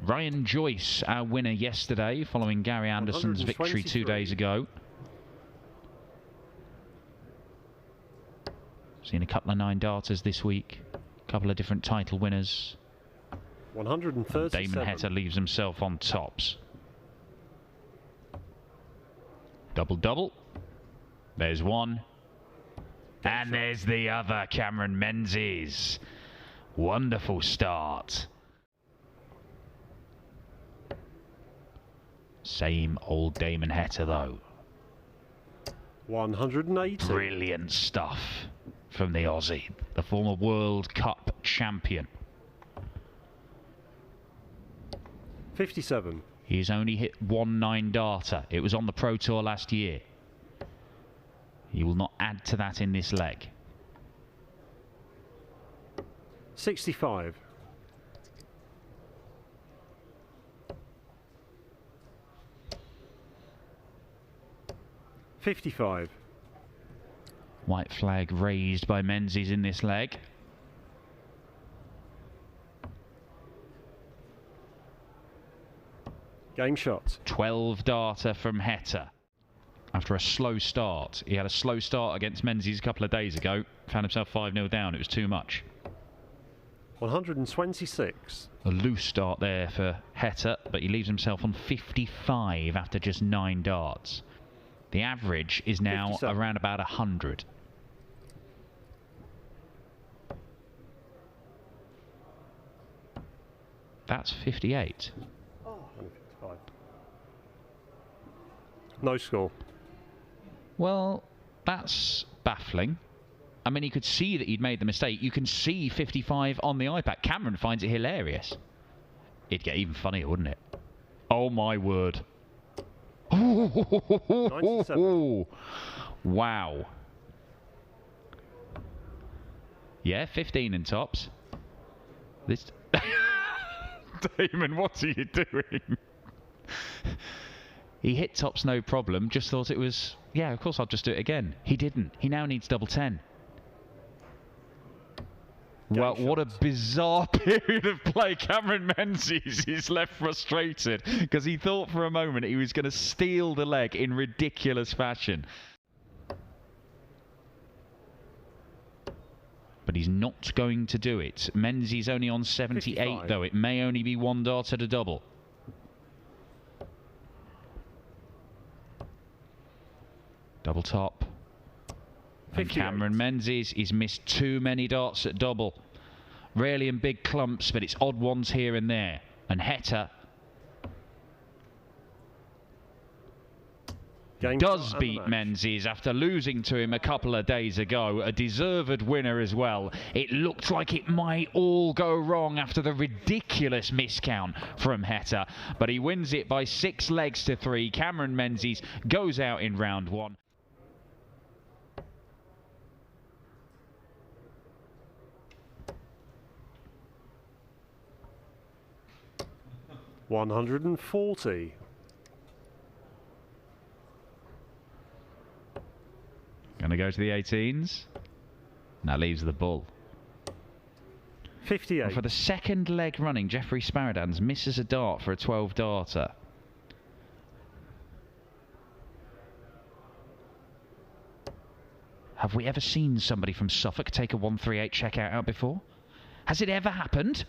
Ryan Joyce, our winner yesterday, following Gary Anderson's victory 2 days ago. Seen a couple of 9-darters this week. A couple of different title winners. 137. Damon Hetter leaves himself on tops. Double. There's one. And there's the other, Cameron Mensah. Wonderful start. Same old Damon Hetter though. 180. Brilliant stuff from the Aussie, the former World Cup champion. 57. He's only hit 1 9-darter. It was on the Pro Tour last year. He will not add to that in this leg. 65. 55. White flag raised by Mensah in this leg. Game shot. 12-darter from Hetter. After a slow start. He had a slow start against Mensah a couple of days ago. Found himself 5-0 down. It was too much. 126. A loose start there for Hetter, but he leaves himself on 55 after just 9 darts. The average is now 57. around about 100. That's 58. Oh, 55. No score. Well, that's baffling. I mean, you could see that he'd made the mistake. You can see 55 on the iPad. Cameron finds it hilarious. It'd get even funnier, wouldn't it? Oh, my word. 97. Wow. Yeah, 15 in tops. This... Damon, what are you doing? He hit tops no problem, just thought it was, yeah, of course I'll just do it again. He didn't. He now needs double 10. Well, what a bizarre period of play. Cameron Mensah is left frustrated because he thought for a moment he was going to steal the leg in ridiculous fashion. But he's not going to do it. Mensah's only on 78 55. Though. It may only be 1 dart at a double. Double top. And Cameron Mensah, he's missed too many darts at double. Rarely in big clumps, but it's odd ones here and there. And Hetter does beat Mensah after losing to him a couple of days ago. A deserved winner as well. It looked like it might all go wrong after the ridiculous miscount from Hetter. But he wins it by 6 legs to 3. Cameron Mensah goes out in round 1. $140. Going to go to the 18s. That leaves the bull. 58. And for the second leg running, Jeffrey Spartans misses a dart for a 12-darter. Have we ever seen somebody from Suffolk take a 138 checkout out before? Has it ever happened?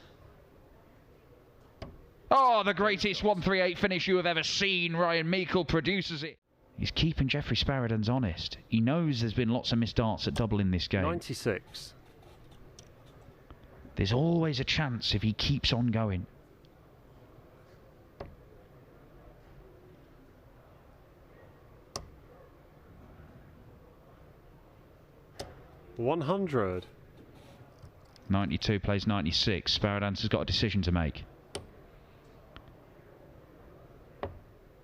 Oh, the greatest 138 finish you have ever seen. Ryan Meikle produces it. He's keeping Jeffrey Spartans honest. He knows there's been lots of missed darts at double in this game. 96. There's always a chance if he keeps on going. $100. 92 plays 96. Spartans has got a decision to make.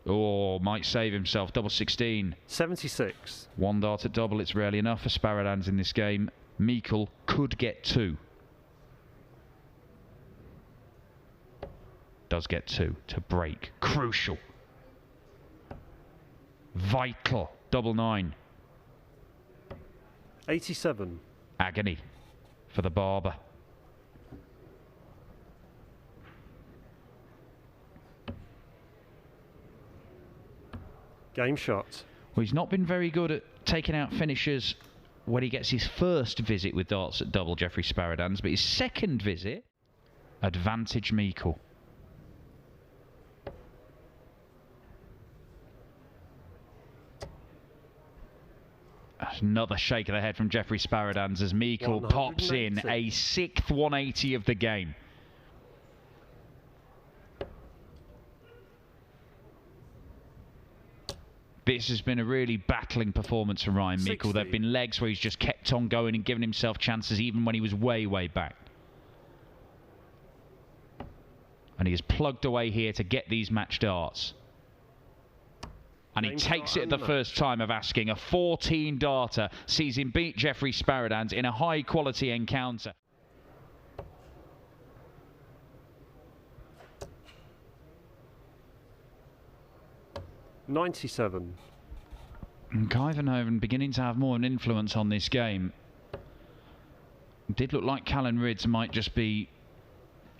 Oh, might save himself. Double 16. 76. 1 dart at double. It's rarely enough for Spartans in this game. Meikle could get 2. Does get 2 to break. Crucial. Vital. Double 9. 87. Agony for the barber. Game shot. Well, he's not been very good at taking out finishers when he gets his first visit with darts at double, Jeffrey Spartans, but his second visit, advantage Meikle. Another shake of the head from Jeffrey Spartans as Meikle pops in a 6th 180 of the game. This has been a really battling performance from Ryan Meikle. There have been legs where he's just kept on going and giving himself chances even when he was way, way back. And he has plugged away here to get these match darts. And he takes it at the first time of asking. A 14 darter sees him beat Jeffrey Spartans in a high quality encounter. $97. And Kyle Hoven beginning to have more of an influence on this game. It did look like Callan Ridds might just be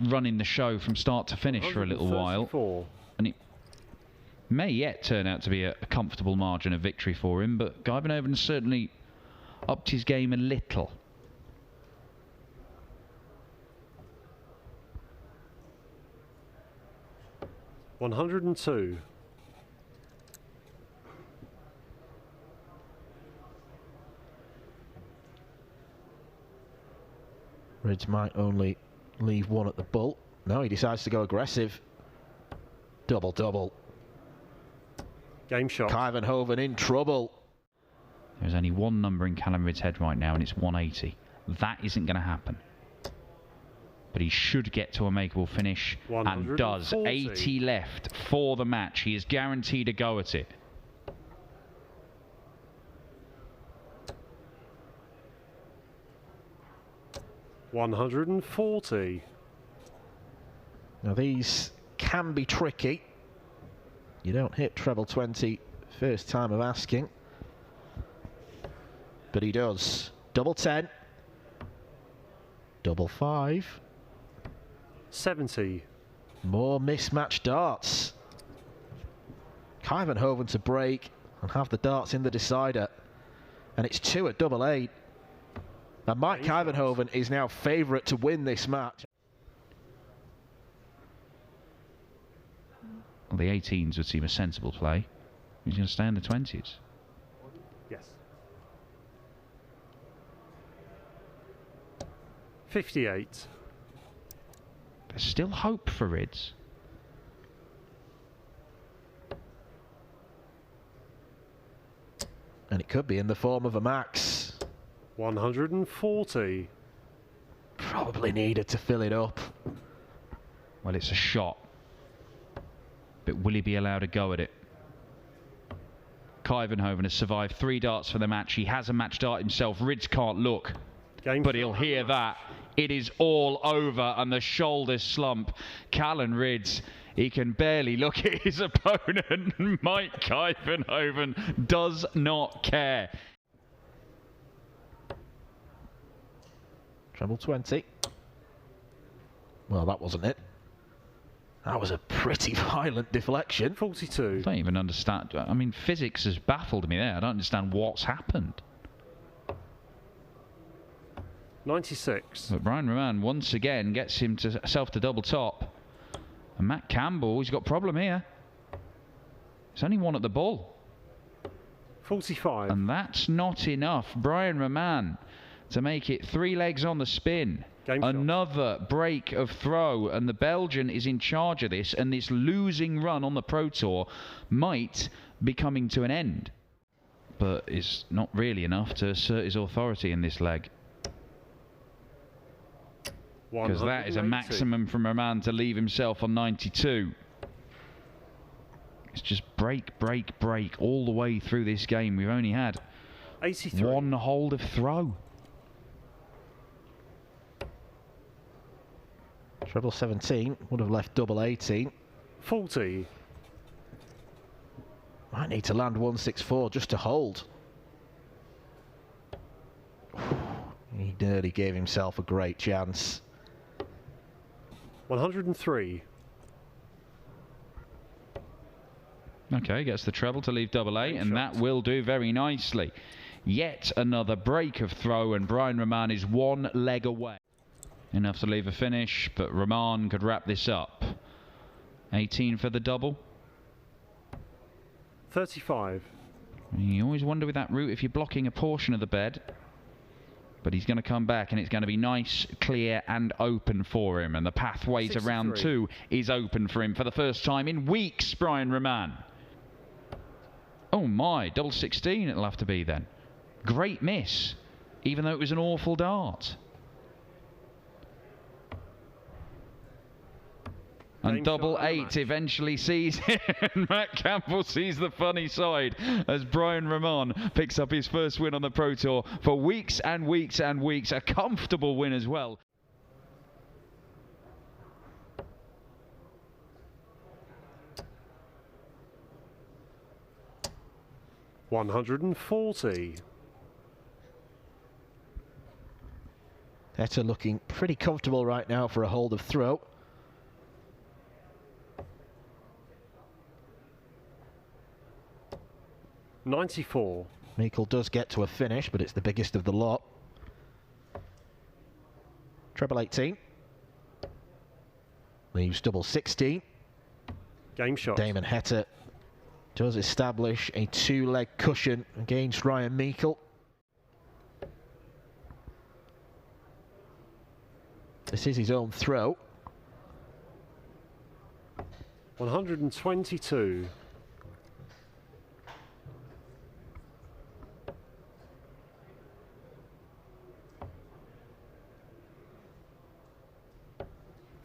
running the show from start to finish for a little while. And it may yet turn out to be a comfortable margin of victory for him, but Kyle Hoven certainly upped his game a little. $102. Ridds might only leave one at the bull. No, he decides to go aggressive. Double, double. Game shot. Kyle Hoven in trouble. There's only one number in Callan Ridds' head right now, and it's 180. That isn't going to happen. But he should get to a makeable finish, and does. 80 left for the match. He is guaranteed a go at it. $140. Now these can be tricky. You don't hit treble 20 first time of asking. But he does. Double 10. Double 5. 70. More mismatched darts. Kyle Hoven to break and have the darts in the decider. And it's 2 at double 8. And Mike Kyle Hoven is now favourite to win this match. Well, the 18s would seem a sensible play. He's going to stay in the 20s. Yes. 58. There's still hope for Ridds. And it could be in the form of a max. 140. Probably needed to fill it up. Well, it's a shot. But will he be allowed a go at it? Kyle Hoven has survived 3 darts for the match. He has a match dart himself. Ridds can't look. But he'll hear that. It is all over, and the shoulders slump. Callan Ridds, he can barely look at his opponent. Mike Kyle Hoven does not care. Treble 20. Well, that wasn't it. That was a pretty violent deflection. 42. I don't even understand. I mean, physics has baffled me there. I don't understand what's happened. 96. But Brian Roman once again gets himself to double top. And Matt Campbell, he's got a problem here. It's only 1 at the bull. 45. And that's not enough. Brian Roman to make it 3 legs on the spin. Another break of throw, and the Belgian is in charge of this, and this losing run on the Pro Tour might be coming to an end. But it's not really enough to assert his authority in this leg. Because that is a maximum from Roman to leave himself on 92. It's just break, break, break all the way through this game. We've only had 83. 1 hold of throw. Treble 17 would have left double 18. 40. Might need to land 164 just to hold. He nearly gave himself a great chance. 103. Okay, gets the treble to leave double eight, and that will do very nicely. Yet another break of throw, and Brian Rahman is one leg away. Enough to leave a finish, but Rahman could wrap this up. 18 for the double. 35. You always wonder with that route if you're blocking a portion of the bed. But he's going to come back, and it's going to be nice, clear and open for him. And the pathway to round 2 is open for him for the first time in weeks, Brian Rahman. Oh my, double 16 it'll have to be then. Great miss, even though it was an awful dart. And double 8 eventually sees it, and Matt Campbell sees the funny side as Brian Rahman picks up his first win on the Pro Tour for weeks and weeks and weeks. A comfortable win as well. $140. Hetter looking pretty comfortable right now for a hold of throw. $94. Meikle does get to a finish, but it's the biggest of the lot. Treble 18. Leaves double 16. Game shot. Damon Hetter does establish a 2-leg cushion against Ryan Meikle. This is his own throw. 122.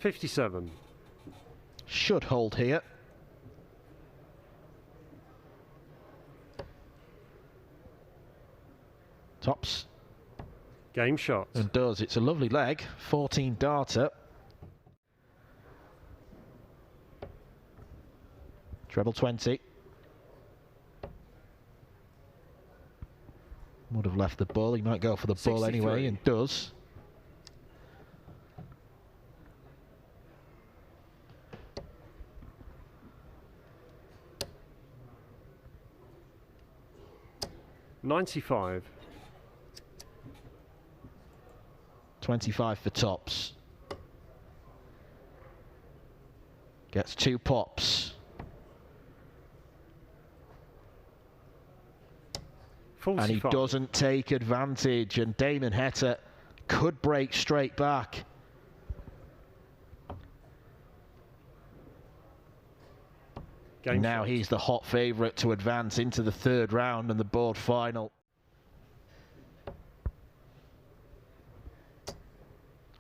$57. Should hold here. Tops. Game shot. And does. It's a lovely leg. 14 darter. Treble 20. Would have left the ball. He might go for the ball anyway, and does. $95. 25 for tops. Gets 2 pops. 45. And he doesn't take advantage, and Damon Hetter could break straight back. Now he's the hot favourite to advance into the 3rd round and the board final.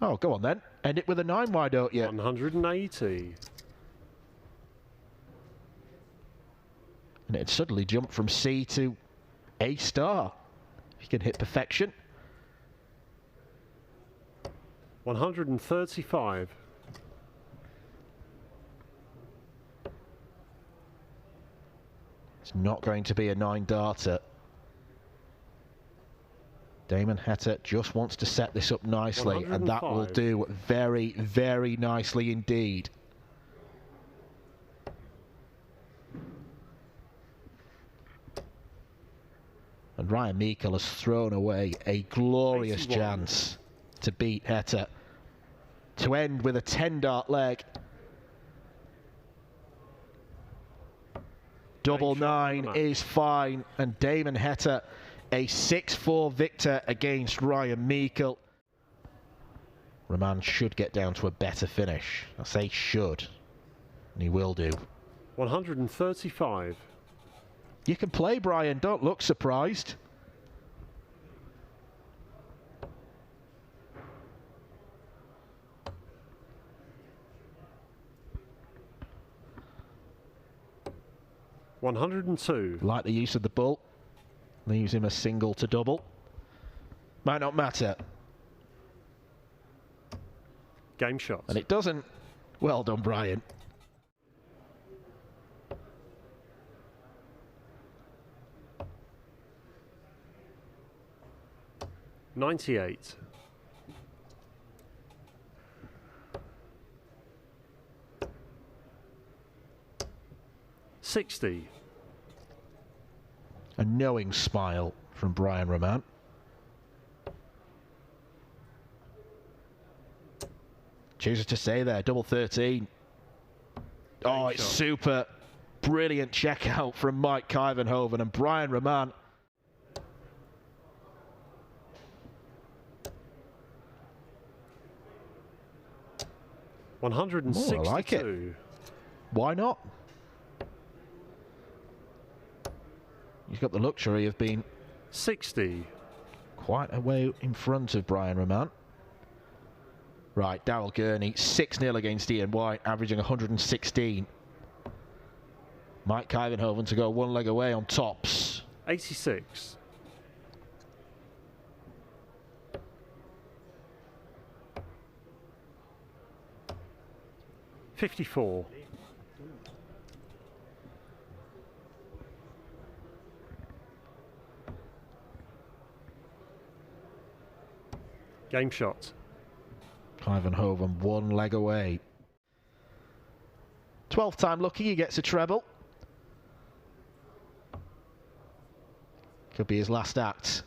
Oh, go on then. End it with a 9, why don't you? 180. And it suddenly jumped from C to A star. If you can hit perfection. 135. It's not going to be a 9 darter. Damon Hetter just wants to set this up nicely, and that will do very, very nicely indeed. And Ryan Meikle has thrown away a glorious 81. chance to beat Hetter, to end with a 10 dart leg. Double 9 is fine, and Damon Hetter a 6-4 victor against Ryan Meikle. Rahman should get down to a better finish. I say should, and he will do. 135. You can play, Brian, don't look surprised. $102. Like the use of the bull. Leaves him a single to double. Might not matter. Game shot. And it doesn't. Well done, Brian. $98. $60. A knowing smile from Brian Roman. Chooses to stay there, double 13. Oh, it's super. Brilliant check out from Mike Kyle Hoven and Brian Roman. $162. I like it. Why not? He's got the luxury of being 60. Quite a way in front of Brian Roman. Right, Daryl Gurney, 6-0 against Ian White, averaging 116. Mike Kyle Hoven to go one leg away on tops. 86. $54. Game shot. Kyle Hoven one leg away. 12th time lucky, he gets a treble. Could be his last act.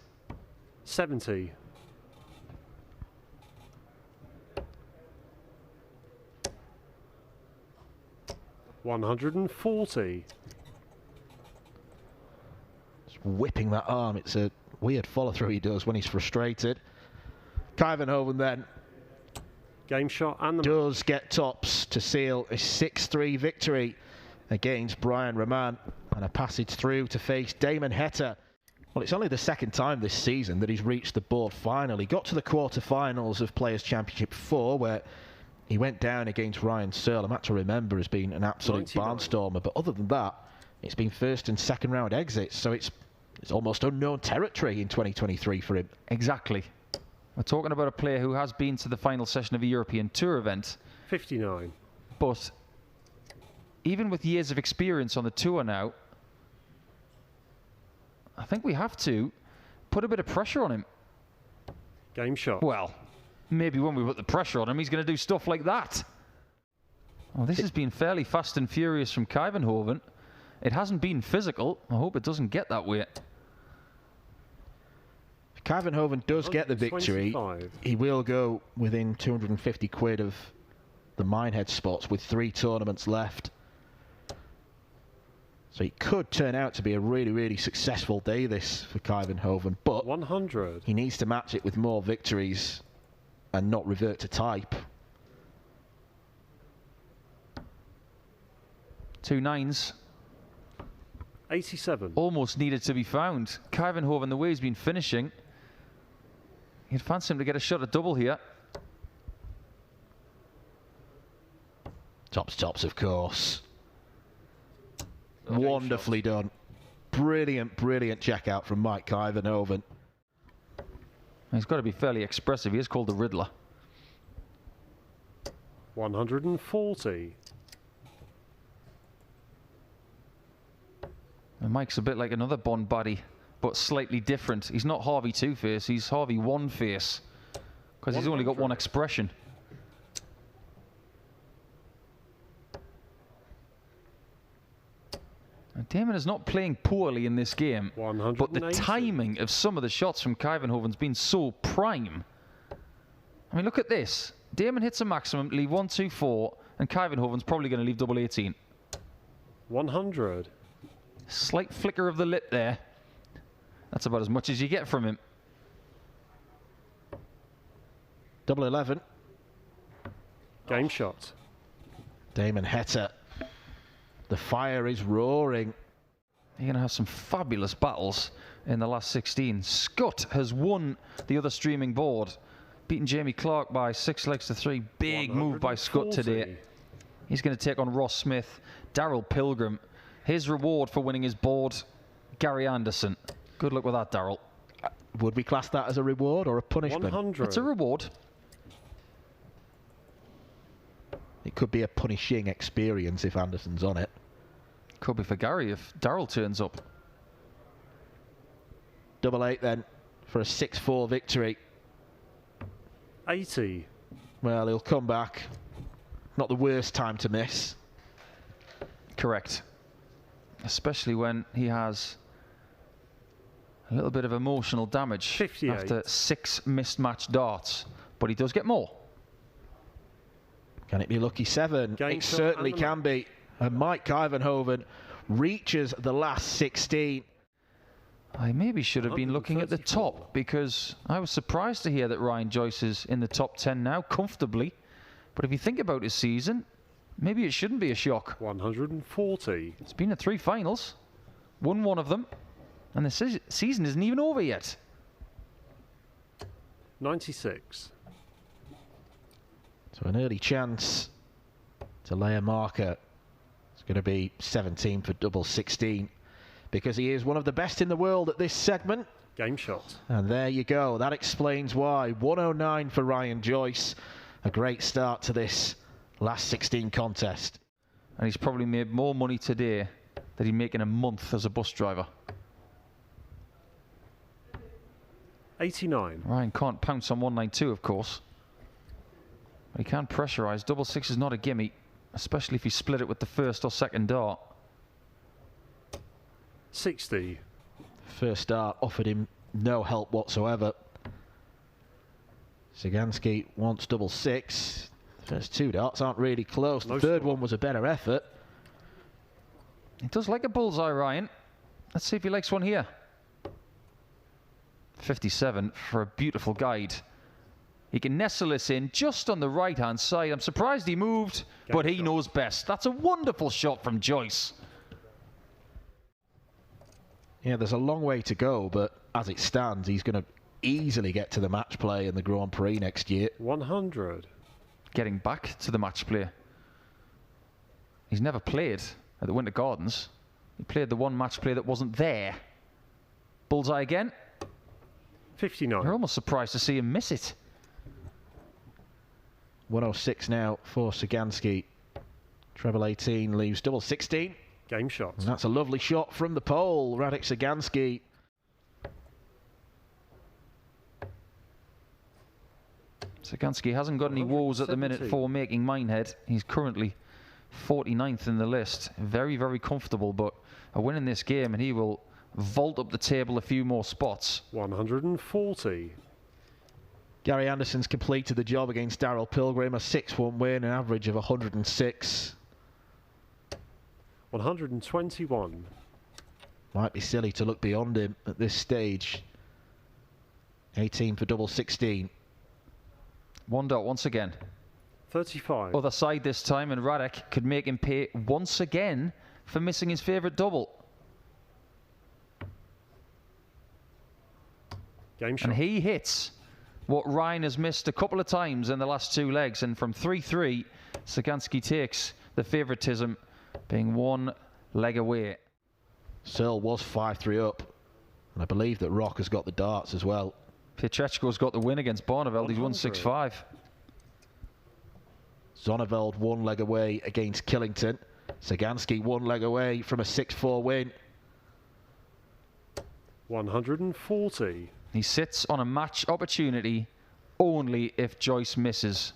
70. $140. Just whipping that arm. It's a weird follow through he does when he's frustrated. Kyle Hoven then Game shot and the does get tops to seal a 6-3 victory against Brian Roman and a passage through to face Damon Hetter. Well, it's only the second time this season that he's reached the board final. He got to the quarterfinals of Players' Championship 4 where he went down against Ryan Searle. I'm had to remember as being an absolute 99. barnstormer, but other than that, it's been first and second round exits, so it's almost unknown territory in 2023 for him. Exactly. We're talking about a player who has been to the final session of a European Tour event. 59. But even with years of experience on the tour now, I think we have to put a bit of pressure on him. Game shot. Well, maybe when we put the pressure on him, he's going to do stuff like that. Well, this has been fairly fast and furious from Kyle Hoven. It hasn't been physical. I hope it doesn't get that way. Kyle Hoven does get the victory. 125. He will go within 250 quid of the Minehead spots with 3 tournaments left. So it could turn out to be a really, really successful day this for Kyle Hoven, but 100. he needs to match it with more victories and not revert to type. 2 9s. 87. Almost needed to be found. Kyle Hoven, the way he's been finishing, you'd fancy him to get a shot at double here. Tops, of course. Okay, Wonderfully done. Brilliant, brilliant check out from Mike Kyle Hoven. He's got to be fairly expressive. He is called the Riddler. 140. And Mike's a bit like another Bond buddy, but slightly different. He's not Harvey Two-Face, he's Harvey One-Face, because he's only got one expression. And Damon is not playing poorly in this game, but the 180. timing of some of the shots from Kyle Hoven's been so prime. I mean, look at this. Damon hits a maximum, leave 1-2-4, and Kyle Hoven's probably going to leave double 18. 100. Slight flicker of the lip there. That's about as much as you get from him. Double 11. Game shot. Damon Hetter. The fire is roaring. You're going to have some fabulous battles in the last 16. Scott has won the other streaming board, beating Jamie Clark by 6 legs to 3. Big move by Scott today. He's going to take on Ross Smith. Daryl Pilgrim. His reward for winning his board, Gary Anderson. Good luck with that, Daryl. Would we class that as a reward or a punishment? 100. It's a reward. It could be a punishing experience if Anderson's on it. Could be for Gary if Daryl turns up. Double 8 then for a 6-4 victory. 80. Well, he'll come back. Not the worst time to miss. Correct. Especially when he has A little bit of emotional damage 58. after 6 mismatched darts, but he does get more. Can it be lucky 7? Game It shot certainly and the can be. And Mike Hoven reaches the last 16. I maybe should have been looking at the 134. top, because I was surprised to hear that Ryan Joyce is in the top 10 now, comfortably. But if you think about his season, maybe it shouldn't be a shock. 140. It's been at 3 finals, won 1 of them, and the season isn't even over yet. 96. So an early chance to lay a marker. It's going to be 17 for double 16, because he is one of the best in the world at this segment. Game shot. And there you go. That explains why. 109 for Ryan Joyce. A great start to this last 16 contest. And he's probably made more money today than he'd make in a month as a bus driver. 89. Ryan can't pounce on 192, of course. But he can pressurise. Double 6 is not a gimme, especially if you split it with the first or second dart. 1 60. First dart offered him no help whatsoever. Sagansky wants double 6. First 2 darts aren't really close. The third one was a better effort. He does like a bullseye, Ryan. Let's see if he likes one here. 57 for a beautiful guide. He can nestle this in just on the right-hand side. I'm surprised he moved, but he knows best. That's a wonderful shot from Joyce. Yeah, there's a long way to go, but as it stands, he's going to easily get to the match play in the Grand Prix next year. 100. Getting back to the match play. He's never played at the Winter Gardens. He played the one match play that wasn't there. Bullseye again. 59. You're almost surprised to see him miss it. 106 now for Sagansky. Treble 18 leaves double 16. Game shot. And that's a lovely shot from the pole. Radek Sagansky. Sagansky hasn't got any woes at the minute 170. for making Minehead. He's currently 49th in the list. Very, very comfortable, but a win in this game and he will vault up the table a few more spots. 140. Gary Anderson's completed the job against Darrell Pilgrim. A 6-1 win, an average of 106. 121. Might be silly to look beyond him at this stage. 18 for double 16. 1 dot once again. 35. Other side this time, and Radek could make him pay once again for missing his favourite double. Game shot. And he hits what Ryan has missed a couple of times in the last 2 legs. And from 3-3, Sagansky takes the favouritism, being 1 leg away. Searle was 5-3 up. And I believe that Rock has got the darts as well. Pietreczko's got the win against Barneveld. He's won 100. 6-5. Zonneveld 1 leg away against Killington. Sagansky 1 leg away from a 6-4 win. 140. He sits on a match opportunity only if Joyce misses.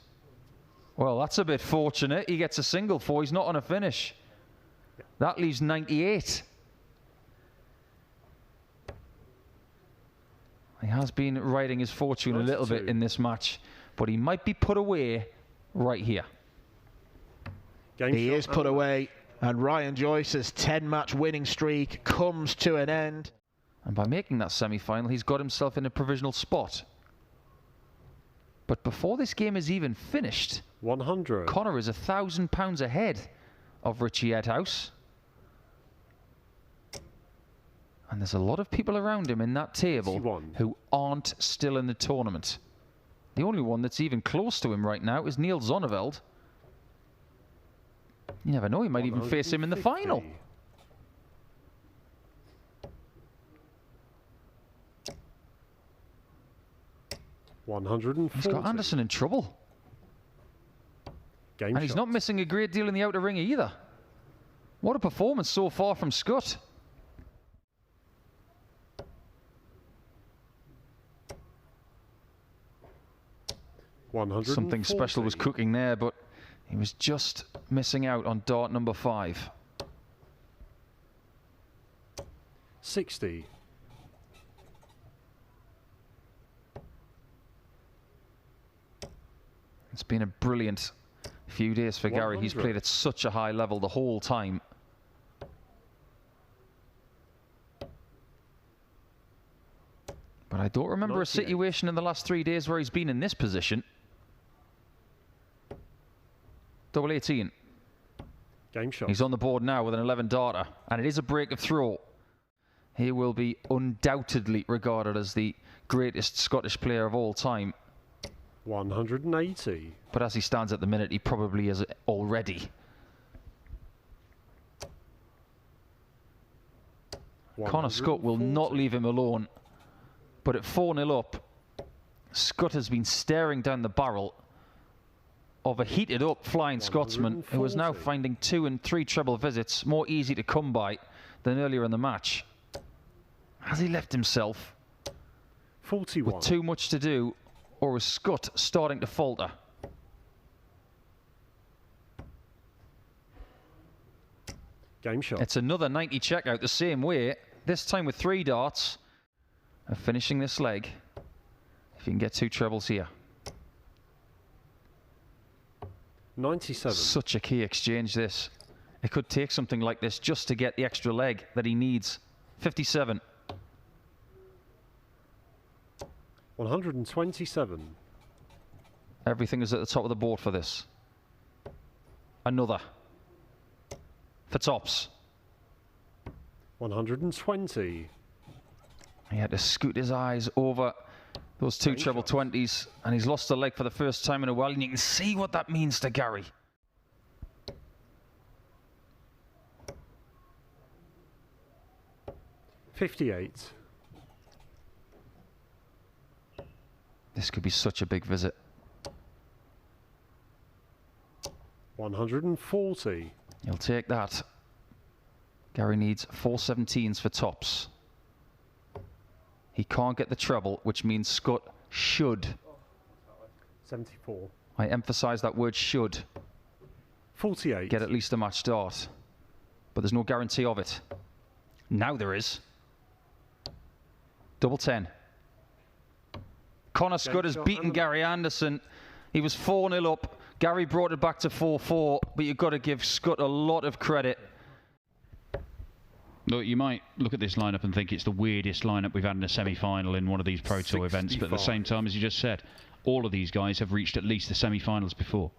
Well, that's a bit fortunate. He gets a single for. He's not on a finish. That leaves 98. He has been riding his fortune a little bit 92. in this match, but he might be put away right here. Game He shot is put and away, and Ryan Joyce's 10-match winning streak comes to an end. And by making that semi-final, he's got himself in a provisional spot. But before this game is even finished, 100. Connor is £1,000 ahead of Richie Edhouse. And there's a lot of people around him in that table 61. who aren't still in the tournament. The only one that's even close to him right now is Neil Zonneveld. You never know, he might even face him in the final. 140. He's got Anderson in trouble. Game And he's not shot. missing a great deal in the outer ring either. What a performance so far from Scott. Something special was cooking there, but he was just missing out on dart number 5. 60. It's been a brilliant few days for Gary. He's played at such a high level the whole time. But I don't remember a situation in the last 3 days where he's been in this position. Double 18. Game shot. He's on the board now with an 11 darter, and it is a break of throw. He will be undoubtedly regarded as the greatest Scottish player of all time. 180. But as he stands at the minute, he probably is already. Connor Scott will not leave him alone. But at 4-0 up, Scott has been staring down the barrel of a heated up flying Scotsman who is now finding 2 and 3 treble visits more easy to come by than earlier in the match. Has he left himself 41 with too much to do, or is Scott starting to falter? Game shot. It's another 90 checkout the same way, this time with 3 darts. Of finishing this leg, if you can get 2 trebles here. 97. Such a key exchange this. It could take something like this just to get the extra leg that he needs. 57. 127. Everything is at the top of the board for this. Another. For tops. 120. He had to scoot his eyes over those 2 treble 20s, and he's lost a leg for the first time in a while, and you can see what that means to Gary. $58. This could be such a big visit. 140. He'll take that. Gary needs 4 17s for tops. He can't get the treble, which means Scott should. 74. I emphasise that word should. 48. Get at least a match start. But there's no guarantee of it. Now there is. Double 10. Connor Scott has beaten Gary Anderson. He was 4-0 up. Gary brought it back to 4-4, but you've got to give Scott a lot of credit. Look, you might look at this lineup and think it's the weirdest lineup we've had in a semi-final in one of these Pro Tour events, but at the same time, as you just said, all of these guys have reached at least the semi-finals before.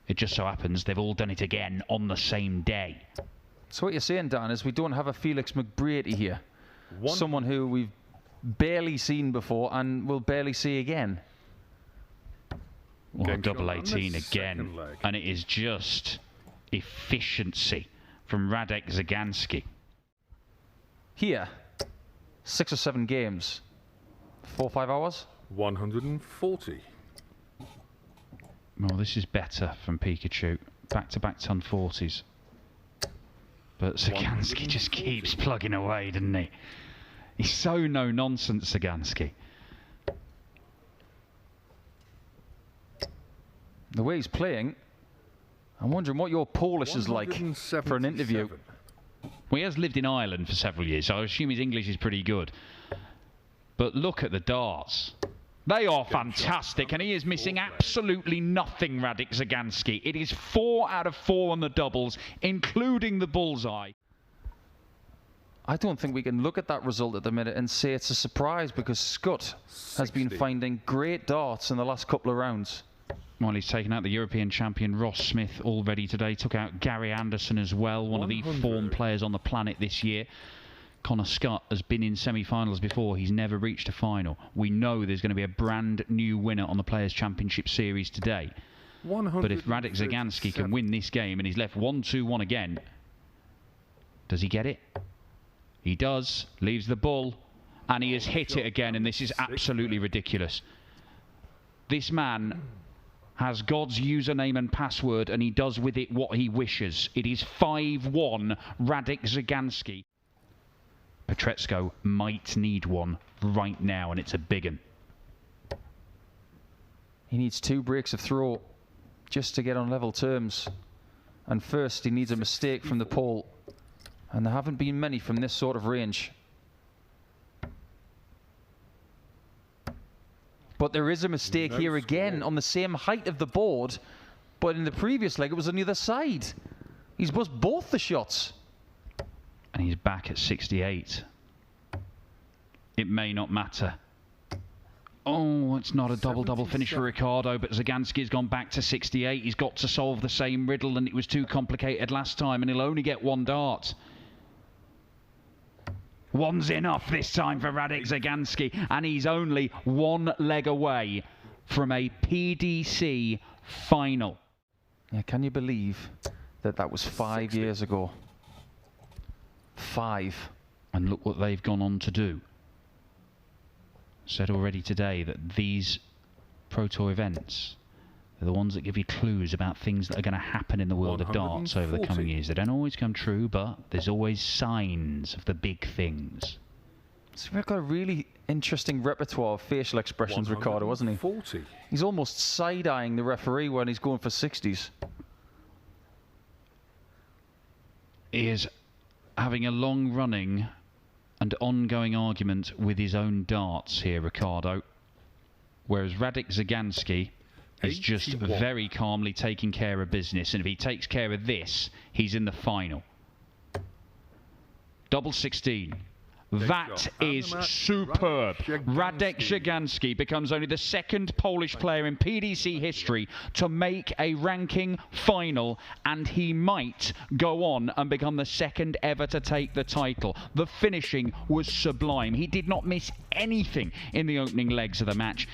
It just so happens they've all done it again on the same day. So what you're saying, Dan, is we don't have a Felix McBrady here. Someone who we've barely seen before and will barely see again. Well, double 18 again, and it is just efficiency from Radek Zagansky. Here, 6 or 7 games, 4 or 5 hours? 140. Well, this is better from Pikachu. Back-to-back ton 40s. But Zagansky just keeps plugging away, doesn't he? He's so no-nonsense, Zagansky. The way he's playing, I'm wondering what your Polish is like for an interview. Well, he has lived in Ireland for several years, so I assume his English is pretty good. But look at the darts. They are fantastic, and he is missing absolutely nothing, Radek Zagansky. It is 4 out of 4 on the doubles, including the bullseye. I don't think we can look at that result at the minute and say it's a surprise, because Scott has been finding great darts in the last couple of rounds. Well, he's taken out the European champion Ross Smith already today. Took out Gary Anderson as well, one of the form players on the planet this year. Connor Scott has been in semi-finals before. He's never reached a final. We know there's going to be a brand new winner on the Players' Championship Series today. But if Radek Zagansky can win this game and he's left 1-2-1 again, does he get it? He does. Leaves the bull. And he has hit it again, and this is absolutely ridiculous. This man has God's username and password, and he does with it what he wishes. It is 5-1 Radek Zagansky. Petretsko might need one right now, and it's a big one. He needs 2 breaks of throw just to get on level terms. And first, he needs a mistake from the pole. And there haven't been many from this sort of range. But But there is a mistake No here score. again on the same height of the board, but in the previous leg it was on the other side. He's buzzed both the shots. And he's back at 68. It may not matter. Oh, it's not a double-double finish for Ricardo, but Zagansky's gone back to 68. He's got to solve the same riddle, and it was too complicated last time, and he'll only get one dart. One's enough this time for Radek Zagansky, and he's only one leg away from a PDC final. Yeah, can you believe that that was 5 years ago? 5. And look what they've gone on to do. Said already today that these Pro Tour events are the ones that give you clues about things that are going to happen in the world of darts over the coming years. They don't always come true, but there's always signs of the big things. So we've got a really interesting repertoire of facial expressions, Ricardo, hasn't he? 40. He's almost side-eyeing the referee when he's going for 60s. He is having a long-running and ongoing argument with his own darts here, Ricardo. Whereas Radek Zagansky is just 81. very calmly taking care of business. And if he takes care of this, he's in the final. Double 16. That is superb. Radek Zagansky becomes only the second Polish player in PDC history to make a ranking final, and he might go on and become the second ever to take the title. The finishing was sublime. He did not miss anything in the opening legs of the match.